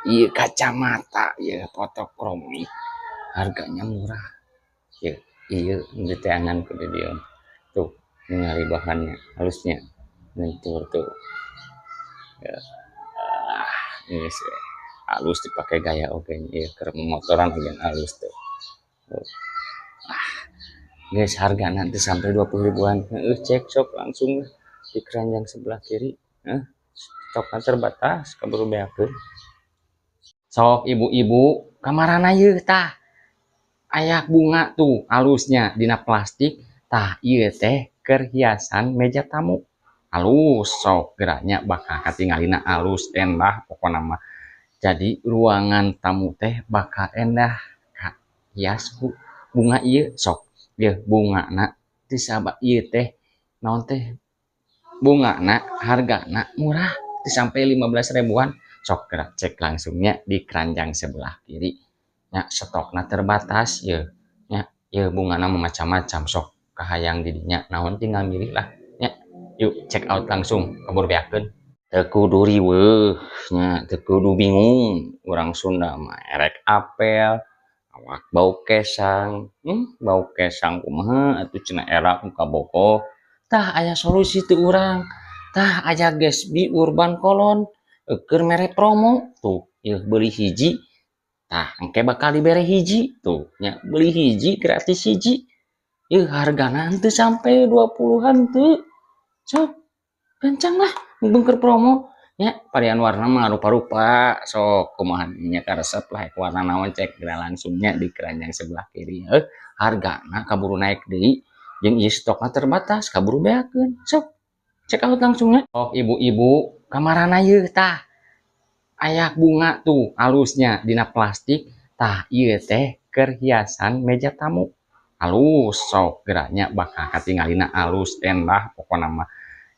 iya kacamata ya fotokromi harganya murah ya. Iya di tangan kudu dia tuh ningali bahannya halusnya lentur tuh ya. Ini sih halus dipakai gaya oke ya keren motoran bagian halus tuh. Tuh. Guys harga nanti sampai 20 ribuan. Cek shop langsung di keranjang sebelah kiri. Stoknya terbatas kabur beakeun. Sok ibu-ibu kamarana yeuh tah aya bunga tuh halusnya dina plastik tah ieu teh keur hiasan meja tamu halus sok geranya bakal katingalina halus endah pokona mah jadi ruangan tamu teh bakal endah ka hias bunga ieu sok ieu bungana disabak ieu teh naon teh bungana hargana murah sampai 15 ribuan sok gerak cek langsungnya di keranjang sebelah kiri nya stokna terbatas ya nya ya bungana macam-macam sok kahayang didinya naon tinggal milih lah nya yuk check out langsung kabur beakeun teu kudu riweuh nya teu kudu bingung urang Sunda mah erek apel awak bau kesang bau kesang kumaha atuh cenah era muka boko tah aya solusi teu urang tah aya Gesbi Urban Kolon keur mere promo tuh ieu beuli hiji tah engke bakal dibere hiji tuh nya beli hiji gratis hiji ieu hargana teu sampai 20-an teu sok kencang lah bengker promo nya varian warna mah rupa-rupa sok kumaha nya karesep lah warna naon cek langsungnya di keranjang sebelah kiri hargana kaburu naik deui jeung ieu stokna terbatas kaburu beakeun sok cek out langsungnya. Oh ibu-ibu kamarana yeuh tah aya bunga tuh halusnya dina plastik tah ieu teh keur hiasan meja tamu halus sok geranya bakal katingalina halus endah pokona mah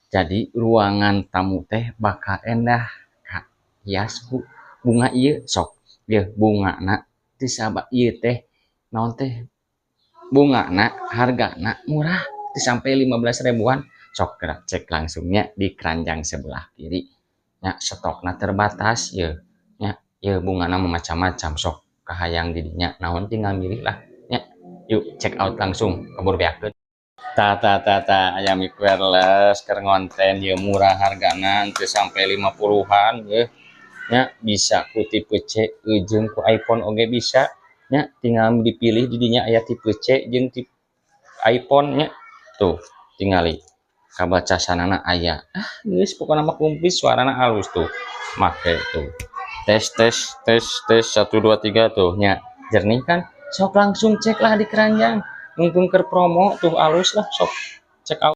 jadi ruangan tamu teh bakal endah ka hias bunga ieu sok ieu bungana disabak ieu teh naon teh bungana hargana murah sampai 15 ribuan sok gerak cek langsungnya di keranjang sebelah kiri nya stokna terbatas ya nya ya bungana macam-macam sok kahayang didinya naon tinggal milih lah nya yuk check out langsung kabur beakeun ta aya mic wireless keur ngonten ye murah hargana teu sampai 50-an ye nya bisa ku tipe C jeung ku iPhone oge bisa nya tinggal dipilih didinya aya tipe C jeung tipe iPhone nya tuh tingali kabaca sanana aya geus pokona mah kumpis suarana halus tuh make tuh tes 1 2 3 tuh nya jernih kan sok langsung cek lah di keranjang mumpung keur promo tuh halus lah sok cek out